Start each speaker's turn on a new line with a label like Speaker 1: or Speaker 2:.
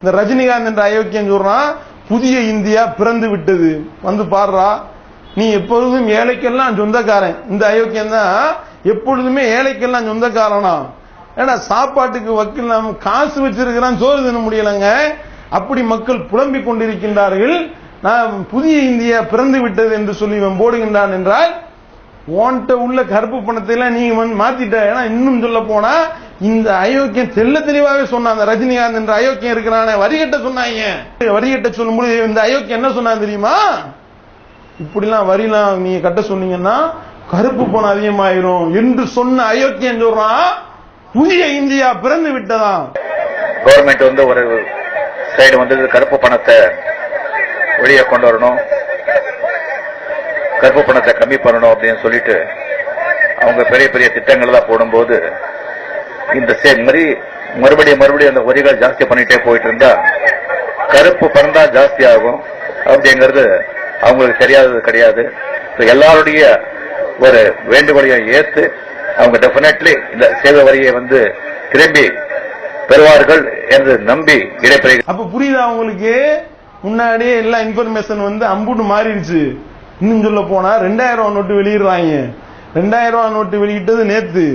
Speaker 1: இந்த ரஜினிகாந்த் என்ற அயோக்கியம் சொல்றான் புதிய இந்தியா பிறந்து விட்டது. வந்து பாடுறா, நீ எப்பொழுதும் ஏழைக்கெல்லாம் சொந்தக்காரன். இந்த அயோக்கியம் தான் எப்பொழுதுமே ஏழைக்கெல்லாம் சொந்தக்காரனா? ஏன்னா சாப்பாட்டுக்கு வக்கீல் நாம் காசு வச்சிருக்கிறான், சோறு தின முடியலங்க. அப்படி மக்கள் புலம்பிக் கொண்டிருக்கின்றார்கள். நான் புதிய இந்தியா பிறந்து விட்டது என்று சொல்லி இவன் போடுகின்றான் என்றால், ஓன்ட்ட உள்ள கருப்பு பணத்தை எல்லாம் நீங்க வந்து மாத்திட்ட. ஏன்னா இன்னும் சொல்ல போனா இந்த அயோக்கியம் தெல்ல தெளிவாகவே சொன்னான். அந்த ரஜினிகாந்த் என்ற அயோக்கியம் இருக்கிறானே, வரிகட்ட சொன்னாங்க. வரிகட்ட சொல்லும்போது இந்த அயோக்கியம் என்ன சொன்னா தெரியுமா? இப்படிலாம் வரிலாம் நீங்க கட்ட சொன்னீங்கன்னா கருப்பு பணம் அதிகமாயிரும் என்று சொன்ன அயோக்கியம் சொல்றான் புதிய இந்தியா பிறந்து விட்டதா.
Speaker 2: கவர்மெண்ட் வந்து ஒரு சைடு வந்து கருப்பு பணத்தை வெளியே கொண்டு வரணும், கருப்பு பணத்தை கம்மி பண்ணணும் அப்படின்னு சொல்லிட்டு அவங்க பெரிய பெரிய திட்டங்கள் தான் போடும்போது இந்த மாதிரி மறுபடியும் அந்த வரிகள் ஜாஸ்தி பண்ணிட்டே போயிட்டு இருந்தா கருப்பு பணம் தான் ஜாஸ்தி ஆகும் அப்படிங்கிறது அவங்களுக்கு தெரியாதது கிடையாது. எல்லாருடைய ஒரு வேண்டுகோளையும் ஏற்று அவங்க டெபினெட்லி இந்த சேவை வரியை வந்து திரும்பி பெறுவார்கள் என்று நம்பி இடைப்பெறுகிறது.
Speaker 1: அப்ப புரியுதா அவங்களுக்கு? முன்னாடியே எல்லா இன்ஃபர்மேஷன் வந்து அம்புட்டு மாறிடுச்சு. இன்னும் சொல்ல போனா 2000 ரூபாய் நோட்டு வெளியிடுறாங்க. 2000 ரூபாய் நோட்டு வெளியிட்டது நேத்து.